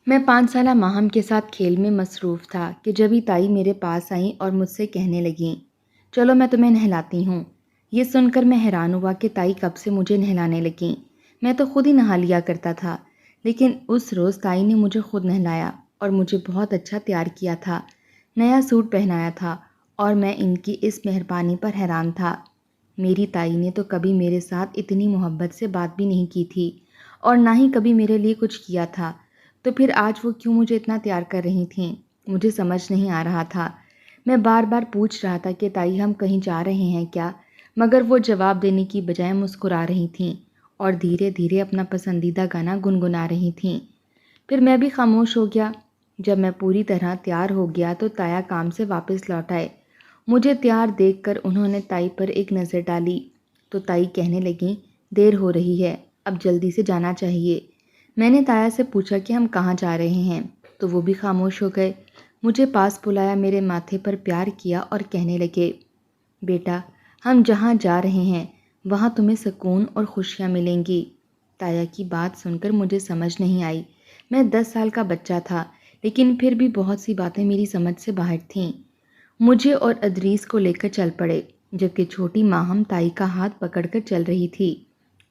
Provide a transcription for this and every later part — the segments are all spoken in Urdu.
میں 5 سالہ ماہم کے ساتھ کھیل میں مصروف تھا کہ جبھی تائی میرے پاس آئیں اور مجھ سے کہنے لگیں، چلو میں تمہیں نہلاتی ہوں۔ یہ سن کر میں حیران ہوا کہ تائی کب سے مجھے نہلانے لگیں۔ میں تو خود ہی نہا لیا کرتا تھا، لیکن اس روز تائی نے مجھے خود نہلایا اور مجھے بہت اچھا تیار کیا تھا، نیا سوٹ پہنایا تھا، اور میں ان کی اس مہربانی پر حیران تھا۔ میری تائی نے تو کبھی میرے ساتھ اتنی محبت سے بات بھی نہیں کی تھی اور نہ ہی کبھی میرے لیے کچھ کیا تھا، تو پھر آج وہ کیوں مجھے اتنا تیار کر رہی تھیں؟ مجھے سمجھ نہیں آ رہا تھا۔ میں بار بار پوچھ رہا تھا کہ تائی ہم کہیں جا رہے ہیں کیا، مگر وہ جواب دینے کی بجائے مسکرا رہی تھیں اور دھیرے دھیرے اپنا پسندیدہ گانا گنگنا رہی تھیں۔ پھر میں بھی خاموش ہو گیا۔ جب میں پوری طرح تیار ہو گیا تو تایا کام سے واپس لوٹ آئے۔ مجھے تیار دیکھ کر انہوں نے تائی پر ایک نظر ڈالی تو تائی کہنے لگیں، دیر ہو رہی ہے، اب جلدی سے جانا چاہیے۔ میں نے تایا سے پوچھا کہ ہم کہاں جا رہے ہیں، تو وہ بھی خاموش ہو گئے۔ مجھے پاس بلایا، میرے ماتھے پر پیار کیا اور کہنے لگے، بیٹا، ہم جہاں جا رہے ہیں وہاں تمہیں سکون اور خوشیاں ملیں گی۔ تایا کی بات سن کر مجھے سمجھ نہیں آئی۔ میں 10 سال کا بچہ تھا، لیکن پھر بھی بہت سی باتیں میری سمجھ سے باہر تھیں۔ مجھے اور ادریس کو لے کر چل پڑے، جبکہ چھوٹی ماہم تائی کا ہاتھ پکڑ کر چل رہی تھی،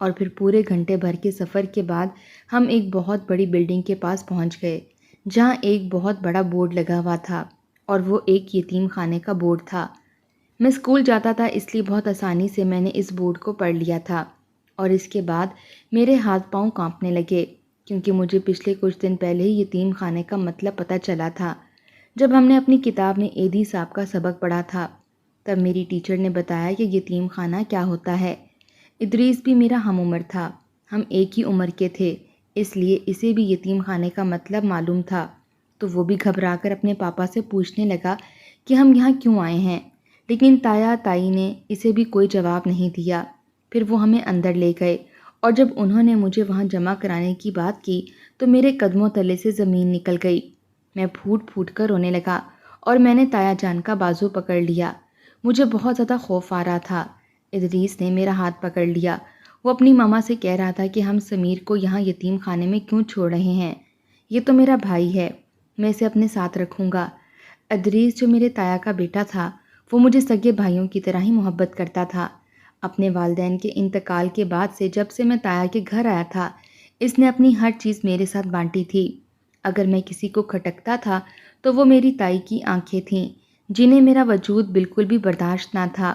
اور پھر پورے گھنٹے بھر کے سفر کے بعد ہم ایک بہت بڑی بلڈنگ کے پاس پہنچ گئے، جہاں ایک بہت بڑا بورڈ لگا ہوا تھا، اور وہ ایک یتیم خانے کا بورڈ تھا۔ میں اسکول جاتا تھا، اس لیے بہت آسانی سے میں نے اس بورڈ کو پڑھ لیا تھا، اور اس کے بعد میرے ہاتھ پاؤں کانپنے لگے، کیونکہ مجھے پچھلے کچھ دن پہلے ہی یتیم خانے کا مطلب پتہ چلا تھا۔ جب ہم نے اپنی کتاب میں ایدھی صاحب کا سبق پڑھا تھا، تب میری ٹیچر نے بتایا کہ یتیم خانہ کیا ہوتا ہے۔ ادریس بھی میرا ہم عمر تھا، ہم ایک ہی عمر کے تھے، اس لیے اسے بھی یتیم خانے کا مطلب معلوم تھا، تو وہ بھی گھبرا کر اپنے پاپا سے پوچھنے لگا کہ ہم یہاں کیوں آئے ہیں، لیکن تائی نے اسے بھی کوئی جواب نہیں دیا۔ پھر وہ ہمیں اندر لے گئے، اور جب انہوں نے مجھے وہاں جمع کرانے کی بات کی تو میرے قدموں تلے سے زمین نکل گئی۔ میں پھوٹ پھوٹ کر رونے لگا، اور میں نے تایا جان کا بازو پکڑ لیا۔ مجھے بہت زیادہ خوف آ رہا تھا۔ ادریس نے میرا ہاتھ پکڑ لیا۔ وہ اپنی ماما سے کہہ رہا تھا کہ ہم سمیر کو یہاں یتیم خانے میں کیوں چھوڑ رہے ہیں، یہ تو میرا بھائی ہے، میں اسے اپنے ساتھ رکھوں گا۔ ادریس جو میرے تایا کا بیٹا تھا، وہ مجھے سگے بھائیوں کی طرح ہی محبت کرتا تھا۔ اپنے والدین کے انتقال کے بعد سے جب سے میں تایا کے گھر آیا تھا، اس نے اپنی ہر چیز میرے ساتھ بانٹی تھی۔ اگر میں کسی کو کھٹکتا تھا تو وہ میری تائی کی آنکھیں تھیں، جنہیں میرا وجود بالکل بھی برداشت نہ تھا،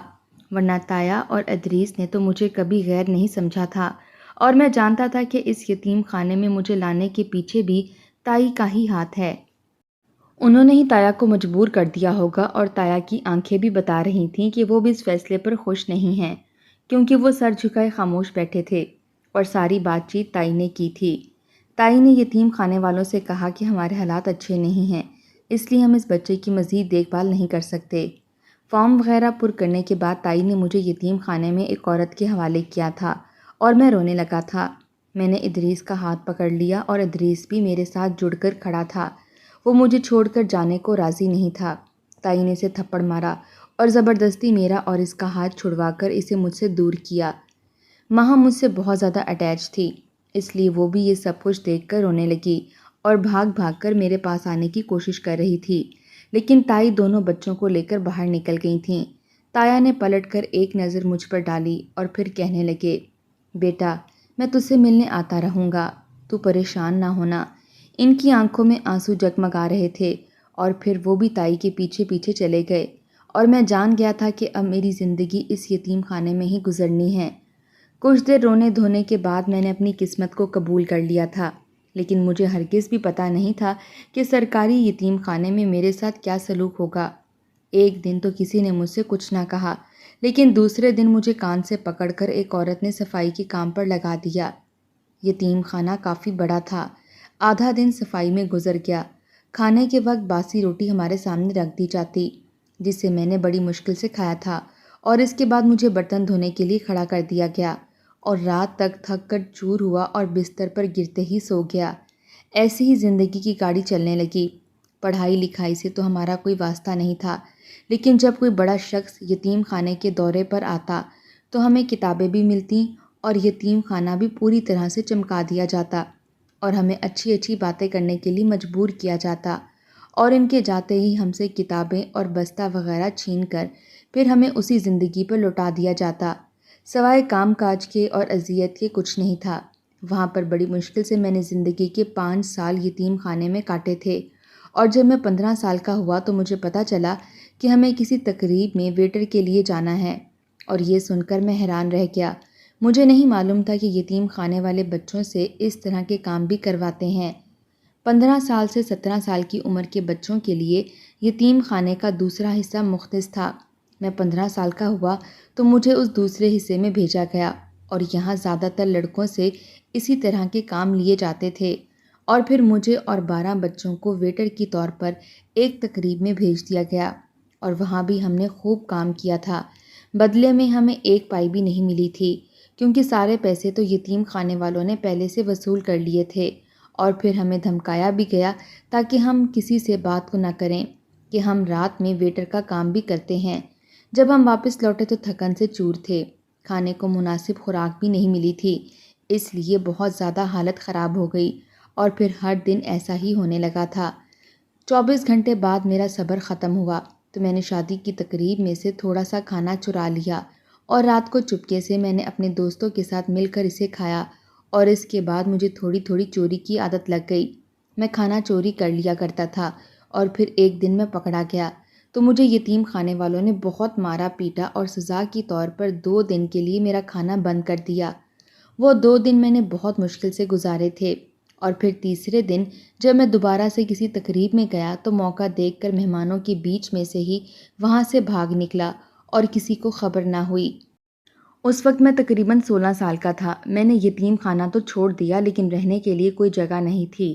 ورنہ تایا اور ادریس نے تو مجھے کبھی غیر نہیں سمجھا تھا، اور میں جانتا تھا کہ اس یتیم خانے میں مجھے لانے کے پیچھے بھی تائی کا ہی ہاتھ ہے۔ انہوں نے ہی تایا کو مجبور کر دیا ہوگا، اور تایا کی آنکھیں بھی بتا رہی تھیں کہ وہ بھی اس فیصلے پر خوش نہیں ہیں، کیونکہ وہ سر جھکائے خاموش بیٹھے تھے، اور ساری بات چیت تائی نے کی تھی۔ تائی نے یتیم خانے والوں سے کہا کہ ہمارے حالات اچھے نہیں ہیں، اس لیے ہم اس بچے کی مزید دیکھ بھال نہیں کر سکتے۔ فارم وغیرہ پر کرنے کے بعد تائی نے مجھے یتیم خانے میں ایک عورت کے حوالے کیا تھا، اور میں رونے لگا تھا۔ میں نے ادریس کا ہاتھ پکڑ لیا، اور ادریس بھی میرے ساتھ جڑ کر کھڑا تھا۔ وہ مجھے چھوڑ کر جانے کو راضی نہیں تھا۔ تائی نے اسے تھپڑ مارا اور زبردستی میرا اور اس کا ہاتھ چھڑوا کر اسے مجھ سے دور کیا۔ ماں مجھ سے بہت زیادہ اٹیچ تھی، اس لیے وہ بھی یہ سب کچھ دیکھ کر رونے لگی اور بھاگ بھاگ کر میرے پاس آنے کی کوشش کر رہی تھی، لیکن تائی دونوں بچوں کو لے کر باہر نکل گئی تھیں۔ تایا نے پلٹ کر ایک نظر مجھ پر ڈالی اور پھر کہنے لگے، بیٹا، میں تجھ سے ملنے آتا رہوں گا، تو پریشان نہ ہونا۔ ان کی آنکھوں میں آنسو جگمگا رہے تھے، اور پھر وہ بھی تائی کے پیچھے پیچھے چلے گئے، اور میں جان گیا تھا کہ اب میری زندگی اس یتیم خانے میں ہی گزرنی ہے۔ کچھ دیر رونے دھونے کے بعد میں نے اپنی قسمت کو قبول کر لیا تھا، لیکن مجھے ہرگز بھی پتہ نہیں تھا کہ سرکاری یتیم خانے میں میرے ساتھ کیا سلوک ہوگا۔ ایک دن تو کسی نے مجھ سے کچھ نہ کہا، لیکن دوسرے دن مجھے کان سے پکڑ کر ایک عورت نے صفائی کے کام پر لگا دیا۔ یتیم خانہ کافی بڑا تھا۔ آدھا دن صفائی میں گزر گیا۔ کھانے کے وقت باسی روٹی ہمارے سامنے رکھ دی جاتی، جسے میں نے بڑی مشکل سے کھایا تھا، اور اس کے بعد مجھے برتن دھونے کے لیے کھڑا کر دیا گیا، اور رات تک تھک کر چور ہوا اور بستر پر گرتے ہی سو گیا۔ ایسے ہی زندگی کی گاڑی چلنے لگی۔ پڑھائی لکھائی سے تو ہمارا کوئی واسطہ نہیں تھا، لیکن جب کوئی بڑا شخص یتیم خانے کے دورے پر آتا تو ہمیں کتابیں بھی ملتیں، اور یتیم خانہ بھی پوری طرح سے چمکا دیا جاتا۔ اور ہمیں اچھی اچھی باتیں کرنے کے لیے مجبور کیا جاتا، اور ان کے جاتے ہی ہم سے کتابیں اور بستہ وغیرہ چھین کر پھر ہمیں اسی زندگی پر لوٹا دیا جاتا۔ سوائے کام کاج کے اور اذیت کے کچھ نہیں تھا۔ وہاں پر بڑی مشکل سے میں نے زندگی کے 5 سال یتیم خانے میں کاٹے تھے، اور جب میں 15 سال کا ہوا تو مجھے پتہ چلا کہ ہمیں کسی تقریب میں ویٹر کے لیے جانا ہے، اور یہ سن کر میں حیران رہ گیا۔ مجھے نہیں معلوم تھا کہ یتیم خانے والے بچوں سے اس طرح کے کام بھی کرواتے ہیں۔ 15 سال سے 17 سال کی عمر کے بچوں کے لیے یتیم خانے کا دوسرا حصہ مختص تھا۔ میں 15 سال کا ہوا تو مجھے اس دوسرے حصے میں بھیجا گیا، اور یہاں زیادہ تر لڑکوں سے اسی طرح کے کام لیے جاتے تھے، اور پھر مجھے اور 12 بچوں کو ویٹر کی طور پر ایک تقریب میں بھیج دیا گیا، اور وہاں بھی ہم نے خوب کام کیا تھا۔ بدلے میں ہمیں ایک پائی بھی نہیں ملی تھی، کیونکہ سارے پیسے تو یتیم خانے والوں نے پہلے سے وصول کر لیے تھے، اور پھر ہمیں دھمکایا بھی گیا تاکہ ہم کسی سے بات کو نہ کریں کہ ہم رات میں ویٹر کا کام بھی کرتے ہیں۔ جب ہم واپس لوٹے تو تھکن سے چور تھے، کھانے کو مناسب خوراک بھی نہیں ملی تھی، اس لیے بہت زیادہ حالت خراب ہو گئی، اور پھر ہر دن ایسا ہی ہونے لگا تھا۔ 24 گھنٹے بعد میرا صبر ختم ہوا تو میں نے شادی کی تقریب میں سے تھوڑا سا کھانا چرا لیا، اور رات کو چپکے سے میں نے اپنے دوستوں کے ساتھ مل کر اسے کھایا، اور اس کے بعد مجھے تھوڑی تھوڑی چوری کی عادت لگ گئی۔ میں کھانا چوری کر لیا کرتا تھا، اور پھر ایک دن میں پکڑا گیا تو مجھے یتیم خانے والوں نے بہت مارا پیٹا، اور سزا کی طور پر 2 دن کے لیے میرا کھانا بند کر دیا۔ وہ 2 دن میں نے بہت مشکل سے گزارے تھے، اور پھر تیسرے دن جب میں دوبارہ سے کسی تقریب میں گیا تو موقع دیکھ کر مہمانوں کے بیچ میں سے ہی وہاں سے بھاگ نکلا، اور کسی کو خبر نہ ہوئی۔ اس وقت میں تقریباً 16 سال کا تھا۔ میں نے یتیم خانہ تو چھوڑ دیا، لیکن رہنے کے لیے کوئی جگہ نہیں تھی۔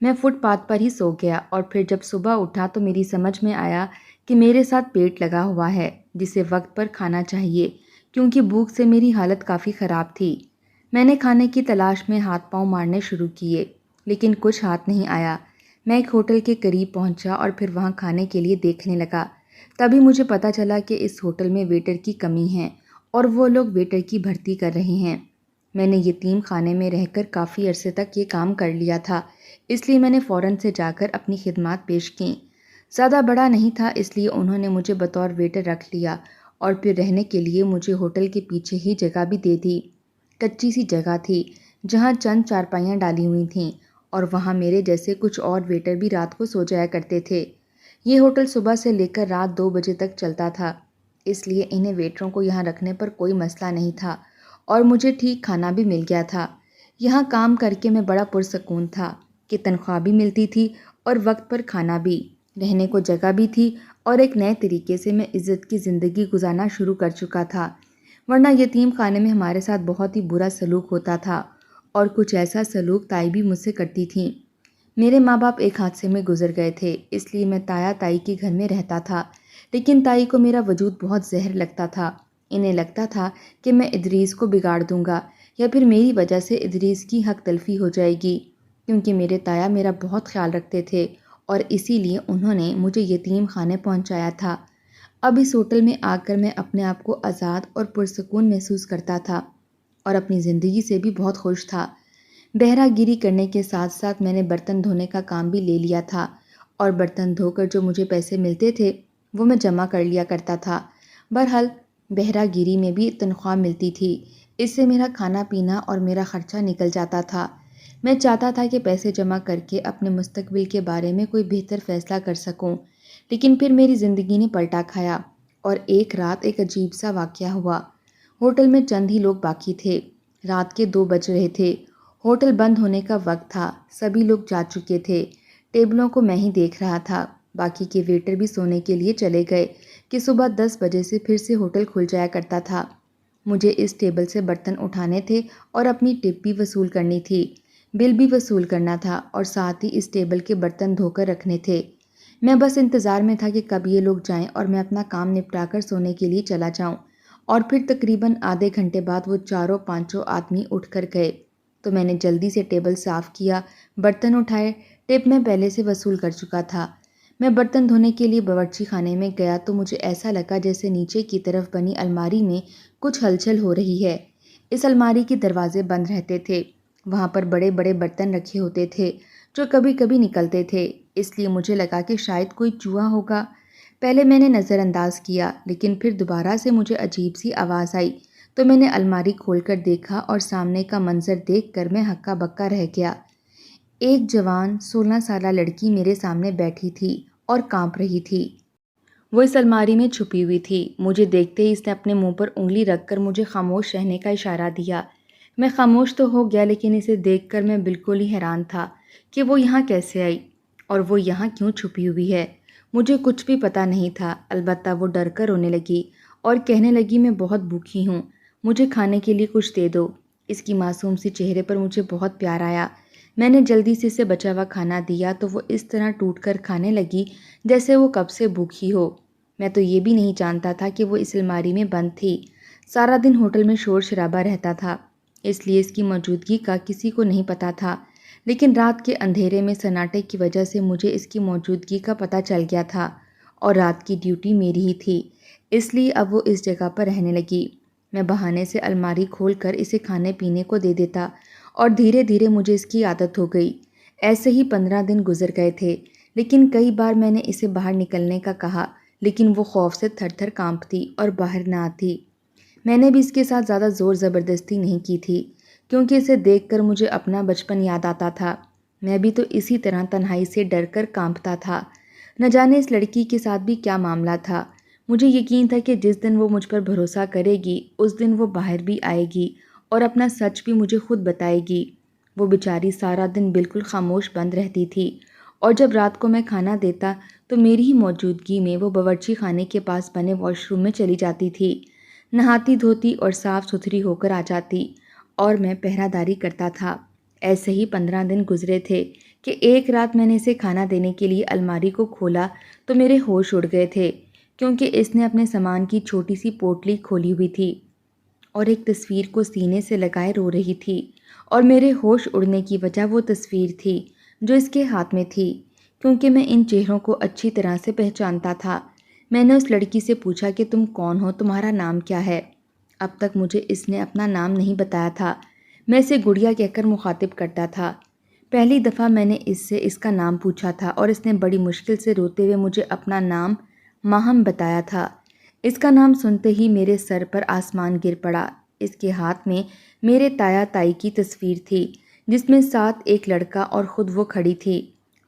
میں فٹ پاتھ پر ہی سو گیا، اور پھر جب صبح اٹھا تو میری سمجھ میں آیا کہ میرے ساتھ پیٹ لگا ہوا ہے جسے وقت پر کھانا چاہیے، کیونکہ بھوک سے میری حالت کافی خراب تھی۔ میں نے کھانے کی تلاش میں ہاتھ پاؤں مارنے شروع کیے، لیکن کچھ ہاتھ نہیں آیا۔ میں ایک ہوٹل کے قریب پہنچا اور پھر وہاں کھانے کے لیے دیکھنے لگا۔ تبھی مجھے پتہ چلا کہ اس ہوٹل میں ویٹر کی کمی ہے، اور وہ لوگ ویٹر کی بھرتی کر رہے ہیں۔ میں نے یتیم خانے میں رہ کر کافی عرصے تک یہ کام کر لیا تھا، اس لیے میں نے فوراً سے جا کر اپنی خدمات پیش کیں۔ زیادہ بڑا نہیں تھا، اس لیے انہوں نے مجھے بطور ویٹر رکھ لیا، اور پھر رہنے کے لیے مجھے ہوٹل کے پیچھے ہی جگہ بھی دے دی۔ کچی سی جگہ تھی جہاں چند چارپائیاں ڈالی ہوئی تھیں، اور وہاں میرے جیسے کچھ اور ویٹر بھی رات کو سو جایا کرتے تھے۔ یہ ہوٹل صبح سے لے کر رات 2 بجے تک چلتا تھا، اس لیے انہیں ویٹروں کو یہاں رکھنے پر کوئی مسئلہ نہیں تھا، اور مجھے ٹھیک کھانا بھی مل گیا تھا۔ یہاں کام کر کے میں بڑا پرسکون تھا کہ تنخواہ بھی ملتی تھی اور وقت پر کھانا بھی، رہنے کو جگہ بھی تھی، اور ایک نئے طریقے سے میں عزت کی زندگی گزارنا شروع کر چکا تھا۔ ورنہ یتیم خانے میں ہمارے ساتھ بہت ہی برا سلوک ہوتا تھا، اور کچھ ایسا سلوک تائی بھی مجھ سے کرتی تھیں۔ میرے ماں باپ ایک حادثے میں گزر گئے تھے، اس لیے میں تایا تائی کے گھر میں رہتا تھا، لیکن تائی کو میرا وجود بہت زہر لگتا تھا۔ انہیں لگتا تھا کہ میں ادریس کو بگاڑ دوں گا، یا پھر میری وجہ سے ادریس کی حق تلفی ہو جائے گی، کیونکہ میرے تایا میرا بہت خیال رکھتے تھے، اور اسی لیے انہوں نے مجھے یتیم خانے پہنچایا تھا۔ اب اس ہوٹل میں آ کر میں اپنے آپ کو آزاد اور پرسکون محسوس کرتا تھا، اور اپنی زندگی سے بھی بہت خوش تھا۔ بہرہ گیری کرنے کے ساتھ ساتھ میں نے برتن دھونے کا کام بھی لے لیا تھا، اور برتن دھو کر جو مجھے پیسے ملتے تھے وہ میں جمع کر لیا کرتا تھا۔ بہرحال بہرہ گیری میں بھی تنخواہ ملتی تھی، اس سے میرا کھانا پینا اور میرا خرچہ نکل جاتا تھا۔ میں چاہتا تھا کہ پیسے جمع کر کے اپنے مستقبل کے بارے میں کوئی بہتر فیصلہ کر سکوں، لیکن پھر میری زندگی نے پلٹا کھایا، اور ایک رات ایک عجیب سا واقعہ ہوا۔ ہوٹل میں چند ہی لوگ باقی تھے، رات کے 2 بج رہے تھے، ہوٹل بند ہونے کا وقت تھا، سبھی لوگ جا چکے تھے، ٹیبلوں کو میں ہی دیکھ رہا تھا، باقی کے ویٹر بھی سونے کے لیے چلے گئے کہ صبح 10 بجے سے پھر سے ہوٹل کھل جایا کرتا تھا۔ مجھے اس ٹیبل سے برتن اٹھانے تھے اور اپنی ٹپ بھی وصول کرنی تھی، بل بھی وصول کرنا تھا، اور ساتھ ہی اس ٹیبل کے برتن دھو کر رکھنے تھے۔ میں بس انتظار میں تھا کہ کب یہ لوگ جائیں اور میں اپنا کام نپٹا کر سونے کے لیے چلا جاؤں، اور پھر تقریباً آدھے گھنٹے بعد وہ چاروں پانچوں آدمی اٹھ کر گئے تو میں نے جلدی سے ٹیبل صاف کیا، برتن اٹھائے، ٹپ میں پہلے سے وصول کر چکا تھا۔ میں برتن دھونے کے لیے باورچی خانے میں گیا تو مجھے ایسا لگا جیسے نیچے کی طرف بنی الماری میں کچھ ہلچل ہو رہی ہے۔ اس الماری کے دروازے بند رہتے تھے، وہاں پر بڑے بڑے برتن رکھے ہوتے تھے جو کبھی کبھی نکلتے تھے، اس لیے مجھے لگا کہ شاید کوئی چوہا ہوگا۔ پہلے میں نے نظر انداز کیا، لیکن پھر دوبارہ سے مجھے عجیب سی آواز آئی تو میں نے الماری کھول کر دیکھا اور سامنے کا منظر دیکھ کر میں ہکا بکا رہ گیا۔ ایک جوان 16 سالہ لڑکی میرے سامنے بیٹھی تھی اور کانپ رہی تھی۔ وہ اس الماری میں چھپی ہوئی تھی۔ مجھے دیکھتے ہی اس نے اپنے منہ پر انگلی رکھ کر مجھے خاموش رہنے کا اشارہ دیا۔ میں خاموش تو ہو گیا، لیکن اسے دیکھ کر میں بالکل ہی حیران تھا کہ وہ یہاں کیسے آئی اور وہ یہاں کیوں چھپی ہوئی ہے۔ مجھے کچھ بھی پتہ نہیں تھا، البتہ وہ ڈر کر رونے لگی اور کہنے لگی میں بہت بھوکی ہوں، مجھے کھانے کے لیے کچھ دے دو۔ اس کی معصوم سی چہرے پر مجھے بہت پیار آیا۔ میں نے جلدی سے اسے بچا ہوا کھانا دیا تو وہ اس طرح ٹوٹ کر کھانے لگی جیسے وہ کب سے بھوکی ہو۔ میں تو یہ بھی نہیں جانتا تھا کہ وہ اس الماری میں بند تھی۔ سارا دن ہوٹل میں شور شرابہ رہتا تھا، اس لیے اس کی موجودگی کا کسی کو نہیں پتہ تھا، لیکن رات کے اندھیرے میں سناٹے کی وجہ سے مجھے اس کی موجودگی کا پتہ چل گیا تھا، اور رات کی ڈیوٹی میری ہی تھی، اس لیے اب وہ اس جگہ پر رہنے لگی۔ میں بہانے سے الماری کھول کر اسے کھانے پینے کو دے دیتا اور دھیرے دھیرے مجھے اس کی عادت ہو گئی۔ ایسے ہی 15 دن گزر گئے تھے، لیکن کئی بار میں نے اسے باہر نکلنے کا کہا، لیکن وہ خوف سے تھر تھر کانپتی اور باہر نہ آتی۔ میں نے بھی اس کے ساتھ زیادہ زور زبردستی نہیں کی تھی، کیونکہ اسے دیکھ کر مجھے اپنا بچپن یاد آتا تھا۔ میں بھی تو اسی طرح تنہائی سے ڈر کر کانپتا تھا۔ نہ جانے اس لڑکی کے ساتھ بھی کیا معاملہ تھا۔ مجھے یقین تھا کہ جس دن وہ مجھ پر بھروسہ کرے گی اس دن وہ باہر بھی آئے گی اور اپنا سچ بھی مجھے خود بتائے گی۔ وہ بیچاری سارا دن بالکل خاموش بند رہتی تھی، اور جب رات کو میں کھانا دیتا تو میری ہی موجودگی میں وہ باورچی خانے کے پاس بنے واش روم میں چلی جاتی تھی، نہاتی دھوتی اور صاف ستھری ہو کر آ جاتی، اور میں پہرہ داری کرتا تھا۔ ایسے ہی 15 دن گزرے تھے کہ ایک رات میں نے اسے کھانا دینے کے لیے الماری کو کھولا تو میرے ہوش اڑ گئے تھے، کیونکہ اس نے اپنے سامان کی چھوٹی سی پوٹلی کھولی ہوئی تھی اور ایک تصویر کو سینے سے لگائے رو رہی تھی، اور میرے ہوش اڑنے کی وجہ وہ تصویر تھی جو اس کے ہاتھ میں تھی، کیونکہ میں ان چہروں کو اچھی طرح سے پہچانتا تھا۔ میں نے اس لڑکی سے پوچھا کہ تم کون ہو، تمہارا نام کیا ہے؟ اب تک مجھے اس نے اپنا نام نہیں بتایا تھا۔ میں اسے گڑیا کہہ کر مخاطب کرتا تھا۔ پہلی دفعہ میں نے اس سے اس کا نام پوچھا تھا اور اس نے بڑی مشکل سے روتے ہوئے مجھے اپنا نام ماہم بتایا تھا۔ اس کا نام سنتے ہی میرے سر پر آسمان گر پڑا۔ اس کے ہاتھ میں میرے تایا تائی کی تصویر تھی، جس میں ساتھ ایک لڑکا اور خود وہ کھڑی تھی۔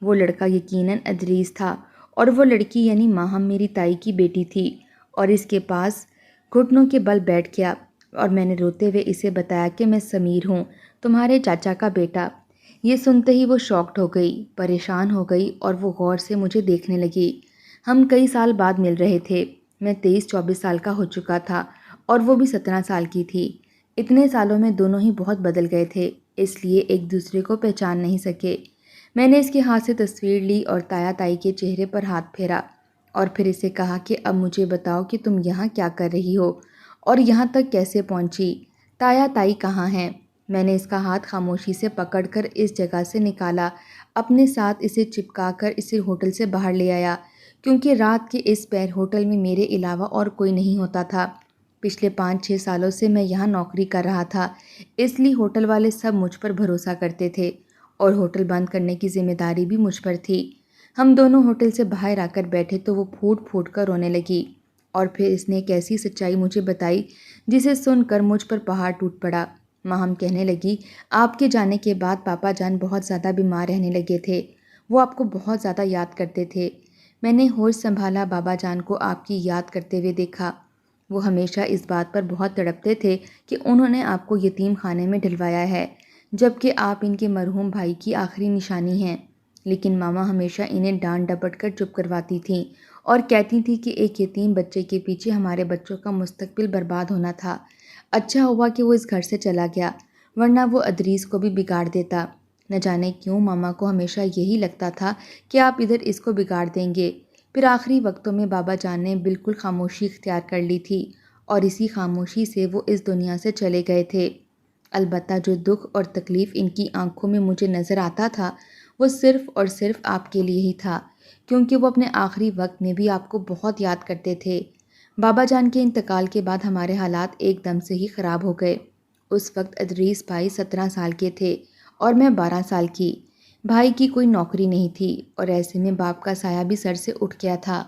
وہ لڑکا یقیناً ادریس تھا، اور وہ لڑکی یعنی ماہم میری تائی کی بیٹی تھی، اور اس کے پاس گھٹنوں کے بل بیٹھ گیا، اور میں نے روتے ہوئے اسے بتایا کہ میں سمیر ہوں، تمہارے چاچا کا بیٹا۔ یہ سنتے ہی وہ شاکڈ ہو گئی، پریشان ہو گئی، اور وہ غور سے مجھے دیکھنے لگی۔ ہم کئی سال بعد مل رہے تھے۔ میں 23-24 سال کا ہو چکا تھا اور وہ بھی 17 سال کی تھی۔ اتنے سالوں میں دونوں ہی بہت بدل گئے تھے، اس لیے ایک دوسرے کو پہچان نہیں سکے۔ میں نے اس کے ہاتھ سے تصویر لی اور تایا تائی کے چہرے پر ہاتھ پھیرا، اور پھر اسے کہا کہ اب مجھے بتاؤ کہ تم یہاں کیا کر رہی ہو اور یہاں تک کیسے پہنچی؟ تایا تائی کہاں ہیں؟ میں نے اس کا ہاتھ خاموشی سے پکڑ کر اس جگہ سے نکالا، اپنے ساتھ اسے چپکا کر اسے ہوٹل سے باہر لے آیا، کیونکہ رات کے اس پیر ہوٹل میں میرے علاوہ اور کوئی نہیں ہوتا تھا۔ پچھلے 5-6 سالوں سے میں یہاں نوکری کر رہا تھا، اس لیے ہوٹل والے سب مجھ پر بھروسہ کرتے تھے، اور ہوٹل بند کرنے کی ذمہ داری بھی مجھ پر تھی۔ ہم دونوں ہوٹل سے باہر آ کر بیٹھے تو وہ پھوٹ پھوٹ کر رونے لگی، اور پھر اس نے ایک ایسی سچائی مجھے بتائی جسے سن کر مجھ پر پہاڑ ٹوٹ پڑا۔ ماہم کہنے لگی، آپ کے جانے کے بعد پاپا جان بہت زیادہ بیمار رہنے لگے تھے، وہ آپ کو بہت زیادہ یاد کرتے تھے۔ میں نے ہوش سنبھالا، بابا جان کو آپ کی یاد کرتے ہوئے دیکھا۔ وہ ہمیشہ اس بات پر بہت تڑپتے تھے کہ انہوں نے آپ کو یتیم خانے میں ڈلوایا ہے، جبکہ آپ ان کے مرحوم بھائی کی آخری نشانی ہیں۔ لیکن ماما ہمیشہ انہیں ڈانٹ ڈپٹ کر چپ کرواتی تھیں اور کہتی تھیں کہ ایک یتیم بچے کے پیچھے ہمارے بچوں کا مستقبل برباد ہونا تھا۔ اچھا ہوا کہ وہ اس گھر سے چلا گیا، ورنہ وہ ادریس کو بھی بگاڑ دیتا۔ نہ جانے کیوں ماما کو ہمیشہ یہی لگتا تھا کہ آپ ادھر اس کو بگاڑ دیں گے۔ پھر آخری وقتوں میں بابا جان نے بالکل خاموشی اختیار کر لی تھی، اور اسی خاموشی سے وہ اس دنیا سے چلے گئے تھے۔ البتہ جو دکھ اور تکلیف ان کی آنکھوں میں مجھے نظر آتا تھا وہ صرف اور صرف آپ کے لیے ہی تھا، کیونکہ وہ اپنے آخری وقت میں بھی آپ کو بہت یاد کرتے تھے۔ بابا جان کے انتقال کے بعد ہمارے حالات ایک دم سے ہی خراب ہو گئے، اس وقت ادریس بھائی 17 سال کے تھے اور میں 12 سال کی۔ بھائی کی کوئی نوکری نہیں تھی اور ایسے میں باپ کا سایہ بھی سر سے اٹھ گیا تھا۔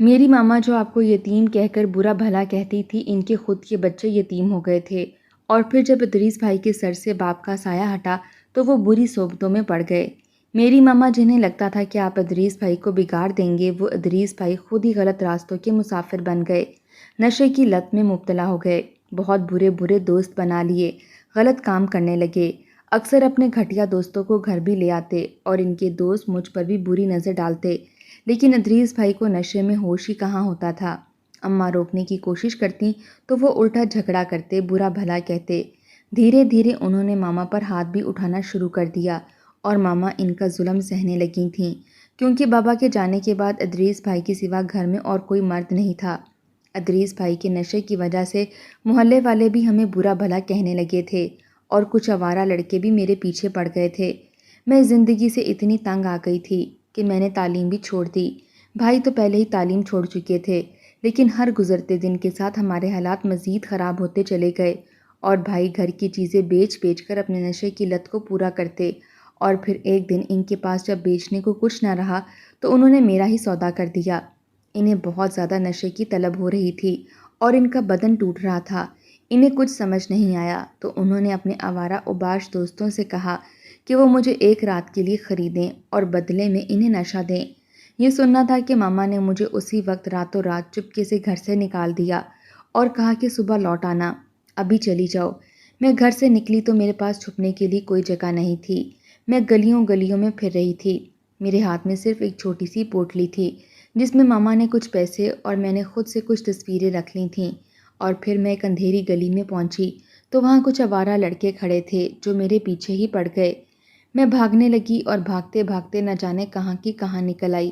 میری ماما جو آپ کو یتیم کہہ کر برا بھلا کہتی تھی، ان کے خود کے بچے یتیم ہو گئے تھے، اور پھر جب ادریس بھائی کے سر سے باپ کا سایہ ہٹا تو وہ بری صحبتوں میں پڑ گئے۔ میری ماما جنہیں لگتا تھا کہ آپ ادریس بھائی کو بگاڑ دیں گے، وہ ادریس بھائی خود ہی غلط راستوں کے مسافر بن گئے، نشے کی لت میں مبتلا ہو گئے، بہت برے برے دوست بنا لیے، غلط کام کرنے لگے۔ اکثر اپنے گھٹیا دوستوں کو گھر بھی لے آتے اور ان کے دوست مجھ پر بھی بری نظر ڈالتے، لیکن ادریس بھائی کو نشے میں ہوش ہی کہاں ہوتا تھا۔ اماں روکنے کی کوشش کرتی تو وہ الٹا جھگڑا کرتے، برا بھلا کہتے۔ دھیرے دھیرے انہوں نے ماما پر ہاتھ بھی اٹھانا شروع کر دیا اور ماما ان کا ظلم سہنے لگی تھیں، کیونکہ بابا کے جانے کے بعد ادریس بھائی کے سوا گھر میں اور کوئی مرد نہیں تھا۔ ادریس بھائی کے نشے کی وجہ سے محلے والے بھی ہمیں برا بھلا کہنے لگے تھے اور کچھ آوارہ لڑکے بھی میرے پیچھے پڑ گئے تھے۔ میں زندگی سے اتنی تنگ آ گئی تھی کہ میں نے تعلیم بھی چھوڑ دی۔ بھائی تو پہلے ہی تعلیم چھوڑ چکے تھے، لیکن ہر گزرتے دن کے ساتھ ہمارے حالات مزید خراب ہوتے چلے گئے اور بھائی گھر کی چیزیں بیچ بیچ کر اپنے نشے کی لت کو پورا کرتے، اور پھر ایک دن ان کے پاس جب بیچنے کو کچھ نہ رہا تو انہوں نے میرا ہی سودا کر دیا۔ انہیں بہت زیادہ نشے کی طلب ہو رہی تھی اور ان کا بدن ٹوٹ رہا تھا۔ انہیں کچھ سمجھ نہیں آیا تو انہوں نے اپنے آوارہ اوباش دوستوں سے کہا کہ وہ مجھے ایک رات کے لیے خریدیں اور بدلے میں انہیں نشہ دیں۔ یہ سننا تھا کہ ماما نے مجھے اسی وقت راتوں رات چپکے سے گھر سے نکال دیا اور کہا کہ صبح لوٹ آنا، ابھی چلی جاؤ۔ میں گھر سے نکلی تو میرے پاس چھپنے کے لیے کوئی جگہ نہیں تھی۔ میں گلیوں گلیوں میں پھر رہی تھی۔ میرے ہاتھ میں صرف ایک چھوٹی سی پوٹلی تھی جس میں ماما نے کچھ پیسے اور میں نے خود سے کچھ تصویریں رکھ لی تھیں، اور پھر میں ایک اندھیری گلی میں پہنچی تو وہاں کچھ آوارہ لڑکے کھڑے تھے جو میرے پیچھے ہی پڑ گئے۔ میں بھاگنے لگی اور بھاگتے بھاگتے نہ جانے کہاں کی کہاں نکل آئی۔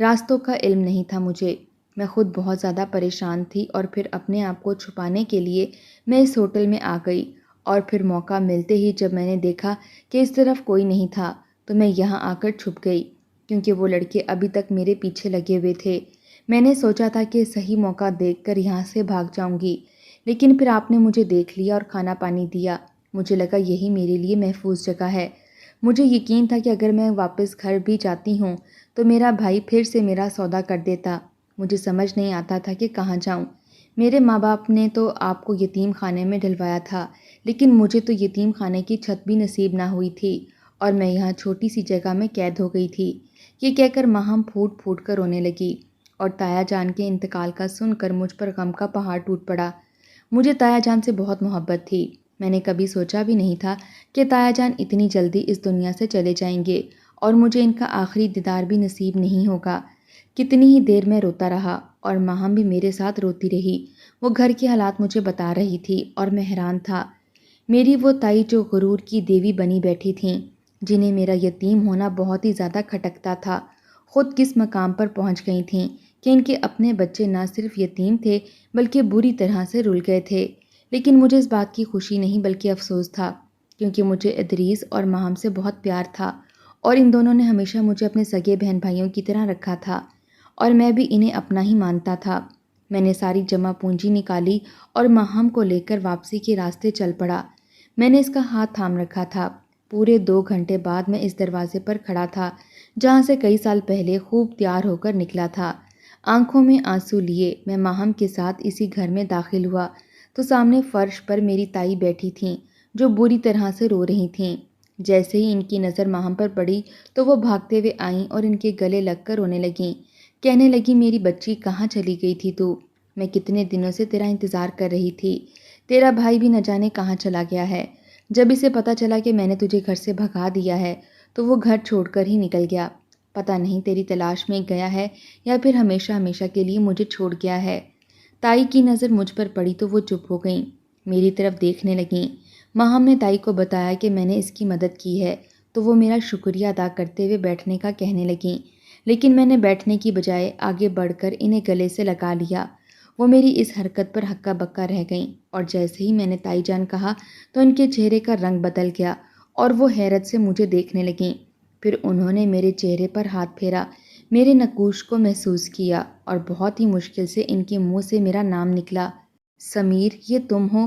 راستوں کا علم نہیں تھا مجھے۔ میں خود بہت زیادہ پریشان تھی اور پھر اپنے آپ کو چھپانے کے لیے میں اس ہوٹل میں آ گئی، اور پھر موقع ملتے ہی جب میں نے دیکھا کہ اس طرف کوئی نہیں تھا تو میں یہاں آ کر چھپ گئی، کیونکہ وہ لڑکے ابھی تک میرے پیچھے لگے ہوئے تھے۔ میں نے سوچا تھا کہ صحیح موقع دیکھ کر یہاں سے بھاگ جاؤں گی، لیکن پھر آپ نے مجھے دیکھ لیا اور کھانا پانی دیا۔ مجھے لگا یہی میرے لیے محفوظ جگہ ہے۔ مجھے یقین تھا کہ اگر میں واپس گھر بھی جاتی ہوں تو میرا بھائی پھر سے میرا سودا کر دیتا۔ مجھے سمجھ نہیں آتا تھا کہ کہاں جاؤں۔ میرے ماں باپ نے تو آپ کو یتیم خانے میں ڈلوایا تھا، لیکن مجھے تو یتیم خانے کی چھت بھی نصیب نہ ہوئی تھی اور میں یہاں چھوٹی سی جگہ میں قید ہو گئی تھی۔ یہ کہہ کر ماہم پھوٹ پھوٹ کر رونے لگی، اور تایا جان کے انتقال کا سن کر مجھ پر غم کا پہاڑ ٹوٹ پڑا۔ مجھے تایا جان سے بہت محبت تھی۔ میں نے کبھی سوچا بھی نہیں تھا کہ تایا جان اتنی جلدی اس دنیا سے چلے جائیں گے اور مجھے ان کا آخری دیدار بھی نصیب نہیں ہوگا۔ کتنی ہی دیر میں روتا رہا اور ماہم بھی میرے ساتھ روتی رہی۔ وہ گھر کے حالات مجھے بتا رہی تھی اور میں حیران تھا۔ میری وہ تائی جو غرور کی دیوی بنی بیٹھی تھیں، جنہیں میرا یتیم ہونا بہت ہی زیادہ کھٹکتا تھا، خود کس مقام پر پہنچ گئی تھیں کہ ان کے اپنے بچے نہ صرف یتیم تھے بلکہ بری طرح سے رل گئے تھے۔ لیکن مجھے اس بات کی خوشی نہیں بلکہ افسوس تھا، کیونکہ مجھے ادریس اور ماہم سے بہت پیار تھا اور ان دونوں نے ہمیشہ مجھے اپنے سگے بہن بھائیوں کی طرح رکھا تھا اور میں بھی انہیں اپنا ہی مانتا تھا۔ میں نے ساری جمع پونجی نکالی اور ماہم کو لے کر واپسی کے راستے چل پڑا۔ میں نے اس کا ہاتھ تھام رکھا تھا۔ پورے 2 گھنٹے بعد میں اس دروازے پر کھڑا تھا جہاں سے کئی سال پہلے خوب تیار ہو کر نکلا تھا۔ آنکھوں میں آنسو لیے میں ماہم کے ساتھ اسی گھر میں داخل ہوا تو سامنے فرش پر میری تائی بیٹھی تھیں جو بری طرح سے رو رہی تھیں۔ جیسے ہی ان کی نظر ماہم پر پڑی تو وہ بھاگتے ہوئے آئیں اور ان کے گلے لگ کر رونے لگیں۔ کہنے لگی، میری بچی کہاں چلی گئی تھی تو؟ میں کتنے دنوں سے تیرا انتظار کر رہی تھی۔ تیرا بھائی بھی نہ جانے کہاں چلا گیا ہے۔ جب اسے پتہ چلا کہ میں نے تجھے گھر سے بھگا دیا ہے تو وہ گھر چھوڑ کر ہی نکل گیا۔ پتہ نہیں تیری تلاش میں گیا ہے یا پھر ہمیشہ ہمیشہ کے لیے مجھے چھوڑ گیا ہے۔ تائی کی نظر مجھ پر پڑی تو وہ چپ ہو گئیں، میری طرف دیکھنے لگیں۔ ماہم نے تائی کو بتایا کہ میں نے اس کی مدد کی ہے تو وہ میرا شکریہ ادا کرتے ہوئے بیٹھنے کا کہنے لگیں، لیکن میں نے بیٹھنے کی بجائے آگے بڑھ کر انہیں گلے سے لگا لیا۔ وہ میری اس حرکت پر ہکا بکا رہ گئیں، اور جیسے ہی میں نے تائی جان کہا تو ان کے چہرے کا رنگ بدل گیا اور وہ حیرت سے مجھے دیکھنے لگیں۔ پھر انہوں نے میرے چہرے پر ہاتھ پھیرا، میرے نقوش کو محسوس کیا اور بہت ہی مشکل سے ان کے منہ سے میرا نام نکلا۔ سمیر، یہ تم ہو؟